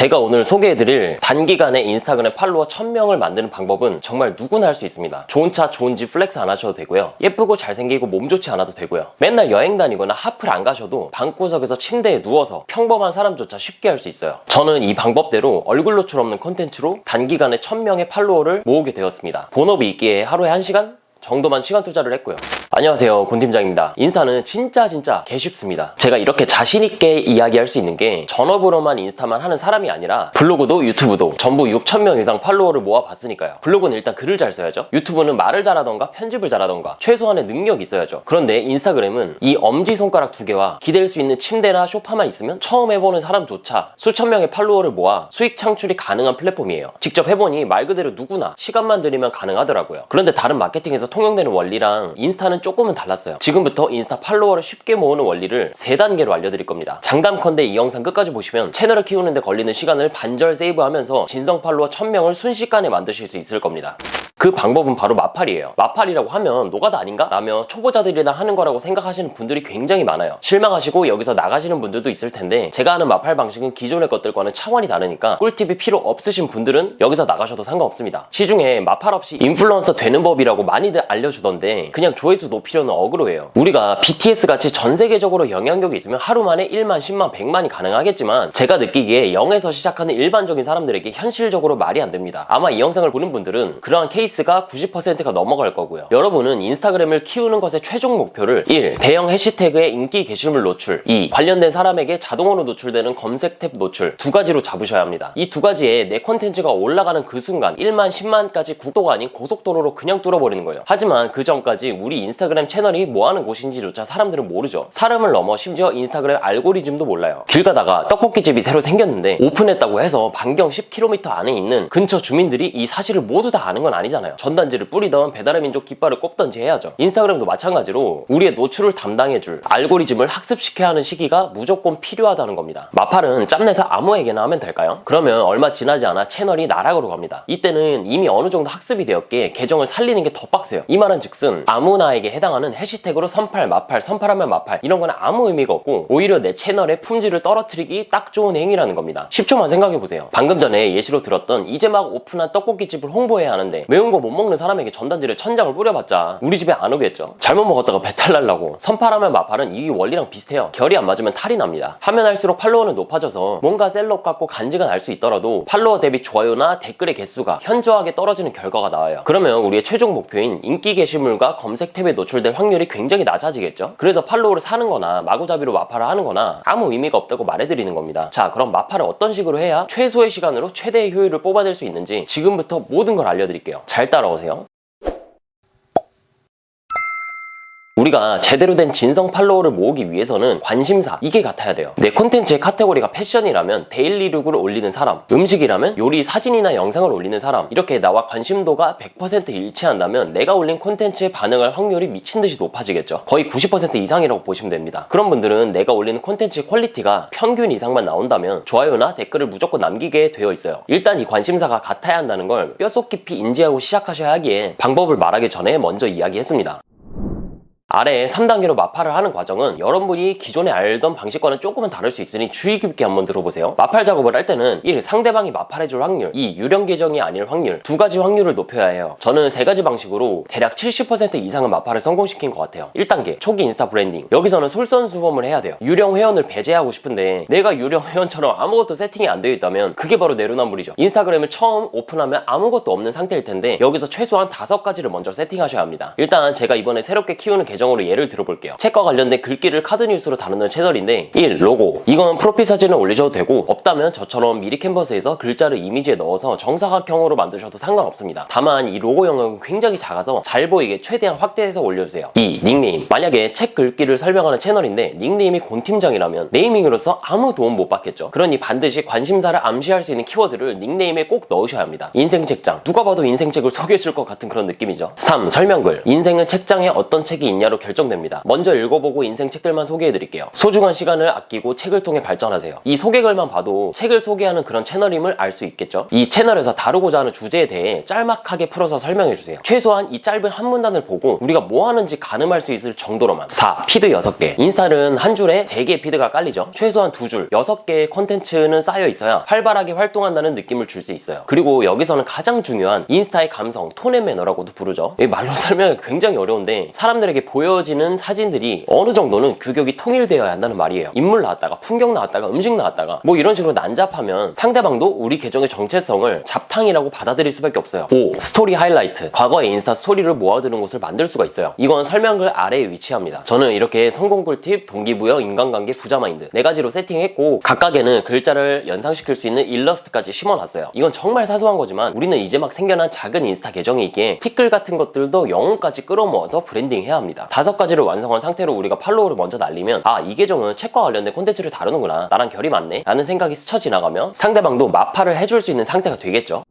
제가 오늘 소개해드릴 단기간에 인스타그램 팔로워 1000명을 만드는 방법은 정말 누구나 할 수 있습니다. 좋은 차, 좋은 집 플렉스 안 하셔도 되고요. 예쁘고 잘생기고 몸 좋지 않아도 되고요. 맨날 여행 다니거나 하플 안 가셔도 방구석에서 침대에 누워서 평범한 사람조차 쉽게 할 수 있어요. 저는 이 방법대로 얼굴 노출 없는 콘텐츠로 단기간에 1000명의 팔로워를 모으게 되었습니다. 본업이 있기에 하루에 1시간 정도만 시간 투자를 했고요. 안녕하세요, 권 팀장입니다. 인스타는 진짜 개 쉽습니다. 제가 이렇게 자신있게 이야기할 수 있는 게 전업으로만 인스타만 하는 사람이 아니라 블로그도 유튜브도 전부 6,000명 이상 팔로워를 모아봤으니까요. 블로그는 일단 글을 잘 써야죠. 유튜브는 말을 잘하던가 편집을 잘하던가 최소한의 능력이 있어야죠. 그런데 인스타그램은 이 엄지손가락 2개와 기댈 수 있는 침대나 소파만 있으면 처음 해보는 사람조차 수천 명의 팔로워를 모아 수익 창출이 가능한 플랫폼이에요. 직접 해보니 말 그대로 누구나 시간만 들이면 가능하더라고요. 그런데 다른 마케팅에서 통용되는 원리랑 인스타는 조금은 달랐어요. 지금부터 인스타 팔로워를 쉽게 모으는 원리를 3단계로 알려드릴 겁니다. 장담컨대 이 영상 끝까지 보시면 채널을 키우는데 걸리는 시간을 반절 세이브하면서 진성 팔로워 1000명을 순식간에 만드실 수 있을 겁니다. 그 방법은 바로 마팔이에요. 마팔이라고 하면 노가다 아닌가? 라며 초보자들이나 하는 거라고 생각하시는 분들이 굉장히 많아요. 실망하시고 여기서 나가시는 분들도 있을 텐데 제가 하는 마팔 방식은 기존의 것들과는 차원이 다르니까 꿀팁이 필요 없으신 분들은 여기서 나가셔도 상관없습니다. 시중에 마팔 없이 인플루언서 되는 법이라고 많이들 알려주던데 그냥 조회수 높이려는 어그로예요. 우리가 BTS 같이 전 세계적으로 영향력이 있으면 하루 만에 1만, 10만, 100만이 가능하겠지만 제가 느끼기에 0에서 시작하는 일반적인 사람들에게 현실적으로 말이 안 됩니다. 아마 이 영상을 보는 분들은 그러한 케이스가 90%가 넘어갈 거고요. 여러분은 인스타그램을 키우는 것의 최종 목표를 1. 대형 해시태그의 인기 게시물 노출 2. 관련된 사람에게 자동으로 노출되는 검색 탭 노출 2가지로 잡으셔야 합니다. 이 2가지에 내 콘텐츠가 올라가는 그 순간 1만, 10만까지 국도가 아닌 고속도로로 그냥 뚫어버리는 거예요. 하지만 그 전까지 우리 인스타그램 채널이 뭐하는 곳인지조차 사람들은 모르죠. 사람을 넘어 심지어 인스타그램 알고리즘도 몰라요. 길 가다가 떡볶이집이 새로 생겼는데 오픈했다고 해서 반경 10km 안에 있는 근처 주민들이 이 사실을 모두 다 아는 건 아니잖아요. 전단지를 뿌리던 배달의 민족 깃발을 꼽던지 해야죠. 인스타그램도 마찬가지로 우리의 노출을 담당해줄 알고리즘을 학습시켜야 하는 시기가 무조건 필요하다는 겁니다. 마팔은 짬내서 아무에게나 하면 될까요? 그러면 얼마 지나지 않아 채널이 나락으로 갑니다. 이때는 이미 어느 정도 학습이 되었기에 계정을 살리는 게 더 빡세요. 이 말은 즉슨 아무나에게 해당하는 해시태그로 선팔, 마팔, 선팔하면 마팔 이런 거는 아무 의미가 없고 오히려 내 채널의 품질을 떨어뜨리기 딱 좋은 행위라는 겁니다. 10초만 생각해보세요. 방금 전에 예시로 들었던 이제 막 오픈한 떡볶이집을 홍보해야 하는데 매운 거 못 먹는 사람에게 전단지를 1000장을 뿌려봤자 우리 집에 안 오겠죠. 잘못 먹었다가 배탈 날라고. 선팔하면 마팔은 이 원리랑 비슷해요. 결이 안 맞으면 탈이 납니다. 하면 할수록 팔로워는 높아져서 뭔가 셀럽 같고 간지가 날 수 있더라도 팔로워 대비 좋아요나 댓글의 개수가 현저하게 떨어지는 결과가 나와요. 그러면 우리의 최종 목표인 인기 게시물과 검색 탭에 노출될 확률이 굉장히 낮아지겠죠. 그래서 팔로워를 사는 거나 마구잡이로 마팔을 하는 거나 아무 의미가 없다고 말해드리는 겁니다. 자, 그럼 마팔을 어떤 식으로 해야 최소의 시간으로 최대의 효율을 뽑아낼 수 있는지 지금부터 모든 걸 알려드릴게요. 잘 따라오세요. 우리가 제대로 된 진성 팔로워를 모으기 위해서는 관심사 이게 같아야 돼요. 내 콘텐츠의 카테고리가 패션이라면 데일리룩을 올리는 사람, 음식이라면 요리 사진이나 영상을 올리는 사람, 이렇게 나와 관심도가 100% 일치한다면 내가 올린 콘텐츠에 반응할 확률이 미친듯이 높아지겠죠. 거의 90% 이상이라고 보시면 됩니다. 그런 분들은 내가 올리는 콘텐츠의 퀄리티가 평균 이상만 나온다면 좋아요나 댓글을 무조건 남기게 되어 있어요. 일단 이 관심사가 같아야 한다는 걸 뼛속 깊이 인지하고 시작하셔야 하기에 방법을 말하기 전에 먼저 이야기했습니다. 아래 3단계로 마팔을 하는 과정은 여러분이 기존에 알던 방식과는 조금은 다를 수 있으니 주의 깊게 한번 들어보세요. 마팔 작업을 할 때는 1. 상대방이 마팔해줄 확률 2. 유령 계정이 아닐 확률 2가지 확률을 높여야 해요. 저는 3가지 방식으로 대략 70% 이상은 마팔을 성공시킨 것 같아요. 1단계 초기 인스타 브랜딩. 여기서는 솔선수범을 해야 돼요. 유령 회원을 배제하고 싶은데 내가 유령 회원처럼 아무것도 세팅이 안 되어 있다면 그게 바로 내로남불이죠. 인스타그램을 처음 오픈하면 아무것도 없는 상태일 텐데 여기서 최소한 5가지를 먼저 세팅하셔야 합니다. 일단 제가 이번에 새롭게 키우는 계정 으로 예를 들어볼게요. 책과 관련된 글귀를 카드뉴스로 다루는 채널인데 1. 로고. 이건 프로필 사진을 올리셔도 되고 없다면 저처럼 미리 캔버스에서 글자를 이미지에 넣어서 정사각형으로 만드셔도 상관없습니다. 다만 이 로고 영역은 굉장히 작아서 잘 보이게 최대한 확대해서 올려주세요. 2. 닉네임. 만약에 책 글귀를 설명하는 채널인데 닉네임이 곤팀장이라면 네이밍으로서 아무 도움 못 받겠죠. 그러니 반드시 관심사를 암시할 수 있는 키워드를 닉네임에 꼭 넣으셔야 합니다. 인생책장. 누가 봐도 인생책을 소개해줄 것 같은 그런 느낌이죠. 3. 설명글. 인생은 책장에 어떤 책이 있냐를 분야로 결정됩니다. 먼저 읽어보고 인생 책들만 소개해드릴게요. 소중한 시간을 아끼고 책을 통해 발전하세요. 이 소개글만 봐도 책을 소개하는 그런 채널임을 알 수 있겠죠. 이 채널에서 다루고자 하는 주제에 대해 짤막하게 풀어서 설명해주세요. 최소한 이 짧은 한 문단을 보고 우리가 뭐 하는지 가늠할 수 있을 정도로만. 4. 피드 6개. 인스타는 한 줄에 3개의 피드가 깔리죠. 최소한 2줄, 6개의 컨텐츠는 쌓여 있어야 활발하게 활동한다는 느낌을 줄 수 있어요. 그리고 여기서는 가장 중요한 인스타의 감성, 톤 앤 매너라고도 부르죠. 이 말로 설명이 굉장히 어려운데 사람들에게 보여지는 사진들이 어느 정도는 규격이 통일되어야 한다는 말이에요. 인물 나왔다가 풍경 나왔다가 음식 나왔다가 뭐 이런 식으로 난잡하면 상대방도 우리 계정의 정체성을 잡탕이라고 받아들일 수밖에 없어요. 5. 스토리 하이라이트. 과거의 인스타 스토리를 모아두는 곳을 만들 수가 있어요. 이건 설명글 아래에 위치합니다. 저는 이렇게 성공 꿀팁, 동기부여, 인간관계, 부자 마인드 4가지로 세팅했고 각각에는 글자를 연상시킬 수 있는 일러스트까지 심어놨어요. 이건 정말 사소한 거지만 우리는 이제 막 생겨난 작은 인스타 계정이 있기에 티끌 같은 것들도 영혼까지 끌어모아서 브랜딩해야 합니다. 5가지를 완성한 상태로 우리가 팔로워를 먼저 날리면 아, 이 계정은 책과 관련된 콘텐츠를 다루는구나, 나랑 결이 맞네 라는 생각이 스쳐 지나가며 상대방도 마파를 해줄 수 있는 상태가 되겠죠.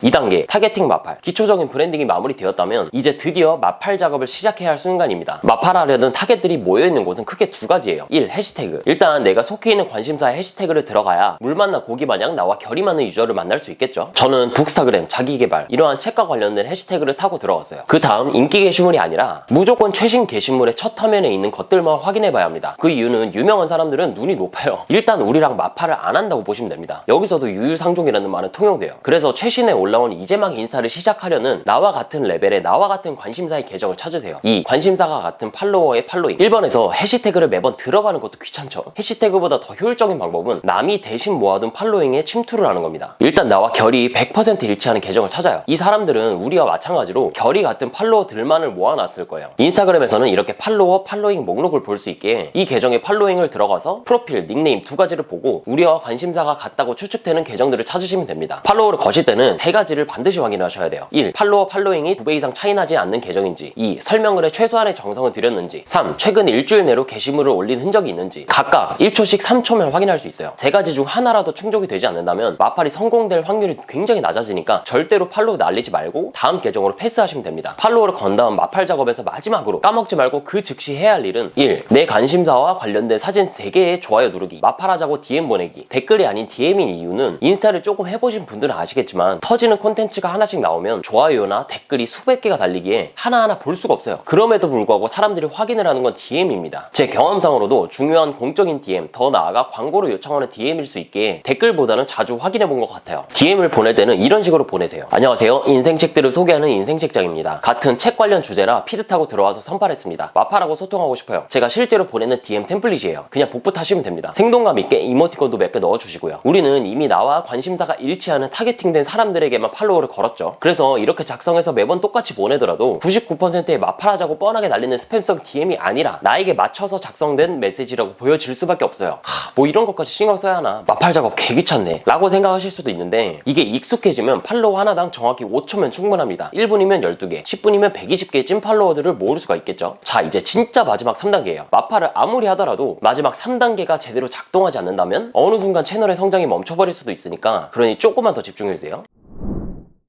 2단계 타겟팅 마팔. 기초적인 브랜딩이 마무리되었다면 이제 드디어 마팔 작업을 시작해야 할 순간입니다. 마팔하려는 타겟들이 모여있는 곳은 크게 2가지예요. 1. 해시태그. 일단 내가 속해 있는 관심사의 해시태그를 들어가야 물 만나 고기 마냥 나와 결이 맞는 유저를 만날 수 있겠죠. 저는 북스타그램, 자기개발 이러한 책과 관련된 해시태그를 타고 들어갔어요. 그 다음 인기 게시물이 아니라 무조건 최신 게시물의 첫 화면에 있는 것들만 확인해봐야 합니다. 그 이유는 유명한 사람들은 눈이 높아요. 일단 우리랑 마팔을 안 한다고 보시면 됩니다. 여기서도 유유상종이라는 말은 통용돼요. 그래서 최신에 올라온 이제 막 인스타를 시작하려는 나와 같은 레벨의 나와 같은 관심사의 계정을 찾으세요. 2. 관심사가 같은 팔로워의 팔로잉. 1번에서 해시태그를 매번 들어가는 것도 귀찮죠. 해시태그보다 더 효율적인 방법은 남이 대신 모아둔 팔로잉에 침투를 하는 겁니다. 일단 나와 결이 100% 일치하는 계정을 찾아요. 이 사람들은 우리와 마찬가지로 결이 같은 팔로워들만을 모아놨을 거예요. 인스타그램에서는 이렇게 팔로워, 팔로잉 목록을 볼 수 있게 이 계정의 팔로잉을 들어가서 프로필, 닉네임 2가지를 보고 우리와 관심사가 같다고 추측되는 계정들을 찾으시면 됩니다. 팔로워를 거실 때는 3가지를 반드시 확인하셔야 돼요. 1. 팔로워, 팔로잉이 2배 이상 차이 나지 않는 계정인지. 2. 설명글에 최소한의 정성을 들였는지. 3. 최근 일주일 내로 게시물을 올린 흔적이 있는지. 각각 1초씩 3초면 확인할 수 있어요. 3가지 중 하나라도 충족이 되지 않는다면 마팔이 성공될 확률이 굉장히 낮아지니까 절대로 팔로우 날리지 말고 다음 계정으로 패스하시면 됩니다. 팔로워를 건 다음 마팔 작업에서 마지막으로 까먹지 말고 그 즉시 해야 할 일은 1. 내 관심사와 관련된 사진 3개의 좋아요 누르기. 마팔하자고 DM 보내기. 댓글이 아닌 DM인 이유는 인스타를 조금 해보신 분들은 아시겠지만 터지는 콘텐츠가 하나씩 나오면 좋아요나 댓글이 수백 개가 달리기에 하나하나 볼 수가 없어요. 그럼에도 불구하고 사람들이 확인을 하는 건 DM입니다. 제 경험상으로도 중요한 공적인 DM, 더 나아가 광고로 요청하는 DM일 수 있게 댓글보다는 자주 확인해 본 것 같아요. DM을 보낼 때는 이런 식으로 보내세요. 안녕하세요. 인생책들을 소개하는 인생책장입니다. 같은 책 관련 주제라 피드 타고 들어와서 선발했습니다. 마팔하고 소통하고 싶어요. 제가 실제로 보내는 DM 템플릿이에요. 그냥 복붙 하시면 됩니다. 생동감 있게 이모티콘도 몇 개 넣어주시고요. 우리는 이미 나와 관심사가 일치하는 타겟팅된 사람들에게만 팔로워를 걸었죠. 그래서 이렇게 작성해서 매번 똑같이 보내더라도 99%의 마팔하자고 뻔하게 날리는 스팸성 DM이 아니라 나에게 맞춰서 작성된 메시지라고 보여질 수밖에 없어요. 뭐 이런 것까지 신경 써야 하나, 마팔 작업 개 귀찮네 라고 생각하실 수도 있는데 이게 익숙해지면 팔로워 하나당 정확히 5초면 충분합니다. 1분이면 12개, 10분이면 120개의 찐 팔로워들을 모을 수가 있겠죠. 자, 이제 진짜 마지막 3단계예요. 마팔을 아무리 하더라도 마지막 3단계가 제대로 작동하지 않는다면 어느 순간 채널의 성장이 멈춰버릴 수도 있으니까, 그러니 조금만 더 집중해주세요.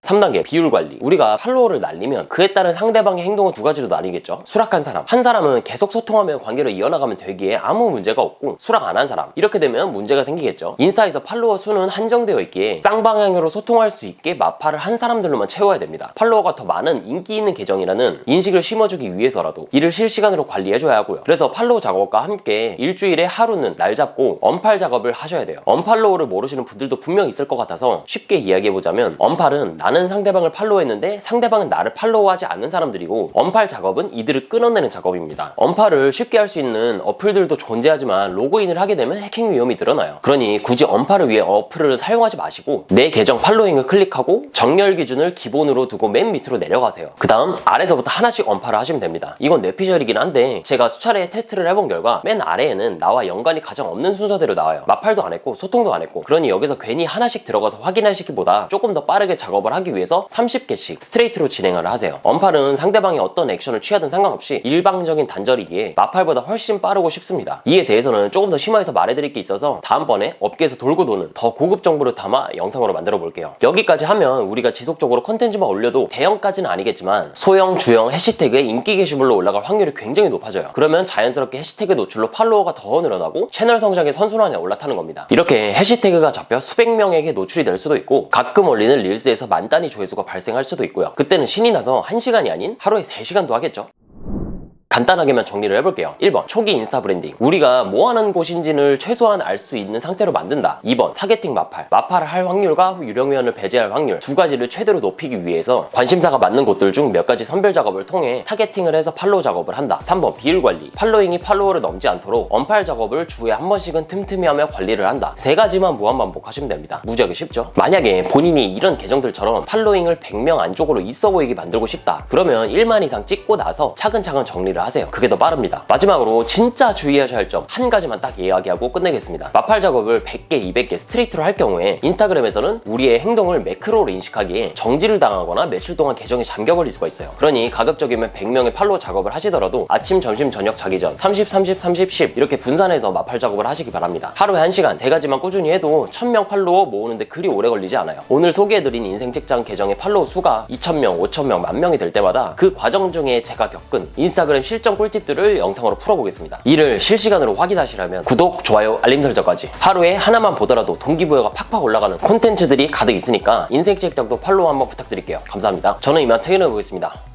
3단계 비율 관리. 우리가 팔로워를 날리면 그에 따른 상대방의 행동은 2가지로 나뉘겠죠. 수락한 사람. 한 사람은 계속 소통하며 관계를 이어나가면 되기에 아무 문제가 없고, 수락 안 한 사람. 이렇게 되면 문제가 생기겠죠. 인스타에서 팔로워 수는 한정되어 있기에 쌍방향으로 소통할 수 있게 마팔을 한 사람들로만 채워야 됩니다. 팔로워가 더 많은 인기 있는 계정이라는 인식을 심어주기 위해서라도 이를 실시간으로 관리해줘야 하고요. 그래서 팔로워 작업과 함께 일주일에 하루는 날 잡고 언팔 작업을 하셔야 돼요. 언팔로워를 모르시는 분들도 분명 있을 것 같아서 쉽게 이야기해보자면, 언팔은 나는 상대방을 팔로우했는데 상대방은 나를 팔로우하지 않는 사람들이고, 언팔 작업은 이들을 끊어내는 작업입니다. 언팔을 쉽게 할 수 있는 어플들도 존재하지만 로그인을 하게 되면 해킹 위험이 늘어나요. 그러니 굳이 언팔을 위해 어플을 사용하지 마시고 내 계정 팔로잉을 클릭하고 정렬 기준을 기본으로 두고 맨 밑으로 내려가세요. 그 다음 아래서부터 하나씩 언팔을 하시면 됩니다. 이건 뇌피셜이긴 한데 제가 수차례 테스트를 해본 결과 맨 아래에는 나와 연관이 가장 없는 순서대로 나와요. 마팔도 안 했고 소통도 안 했고. 그러니 여기서 괜히 하나씩 들어가서 확인하시기보다 조금 더 빠르게 작업을 하기 하기 위해서 30개씩 스트레이트로 진행을 하세요. 언팔은 상대방이 어떤 액션을 취하든 상관없이 일방적인 단절이기에 마팔보다 훨씬 빠르고 쉽습니다. 이에 대해서는 조금 더 심화해서 말해드릴 게 있어서 다음번에 업계에서 돌고 도는 더 고급 정보를 담아 영상으로 만들어 볼게요. 여기까지 하면 우리가 지속적으로 컨텐츠만 올려도 대형까지는 아니겠지만 소형, 주형 해시태그에 인기 게시물로 올라갈 확률이 굉장히 높아져요. 그러면 자연스럽게 해시태그 노출로 팔로워가 더 늘어나고 채널 성장의 선순환에 올라타는 겁니다. 이렇게 해시태그가 잡혀 수백 명에게 노출이 될 수도 있고 가끔 올리는 릴스에서 만 단위 조회수가 발생할 수도 있고요. 그때는 신이 나서 1시간이 아닌 하루에 3시간도 하겠죠. 간단하게만 정리를 해볼게요. 1번, 초기 인스타 브랜딩. 우리가 뭐 하는 곳인지를 최소한 알 수 있는 상태로 만든다. 2번, 타겟팅 마팔. 마팔을 할 확률과 유령 회원을 배제할 확률 두 가지를 최대로 높이기 위해서 관심사가 맞는 곳들 중 몇 가지 선별 작업을 통해 타겟팅을 해서 팔로우 작업을 한다. 3번, 비율 관리. 팔로잉이 팔로워를 넘지 않도록 언팔 작업을 주에 한 번씩은 틈틈이 하며 관리를 한다. 세 가지만 무한 반복하시면 됩니다. 무지하게 쉽죠? 만약에 본인이 이런 계정들처럼 팔로잉을 100명 안쪽으로 있어 보이게 만들고 싶다. 그러면 1만 이상 찍고 나서 차근차근 정리를 하세요. 그게 더 빠릅니다. 마지막으로 진짜 주의하셔야 할 점 한 가지만 딱 이야기하고 끝내겠습니다. 마팔 작업을 100개, 200개 스트레이트로 할 경우에 인스타그램에서는 우리의 행동을 매크로로 인식하기에 정지를 당하거나 며칠 동안 계정이 잠겨버릴 수가 있어요. 그러니 가급적이면 100명의 팔로우 작업을 하시더라도 아침, 점심, 저녁 자기 전 30, 30, 30, 10 이렇게 분산해서 마팔 작업을 하시기 바랍니다. 하루에 1시간 세 가지만 꾸준히 해도 1000명 팔로워 모으는데 그리 오래 걸리지 않아요. 오늘 소개해드린 인생책장 계정의 팔로우 수가 2000명, 5000명, 10,000명이 될 때마다 그 과정 중에 제가 겪은 인스타그램 실전 꿀팁들을 영상으로 풀어보겠습니다. 이를 실시간으로 확인하시려면 구독, 좋아요, 알림 설정까지 하루에 하나만 보더라도 동기부여가 팍팍 올라가는 콘텐츠들이 가득 있으니까 인생책장도 팔로우 한번 부탁드릴게요. 감사합니다. 저는 이만 퇴근해 보겠습니다.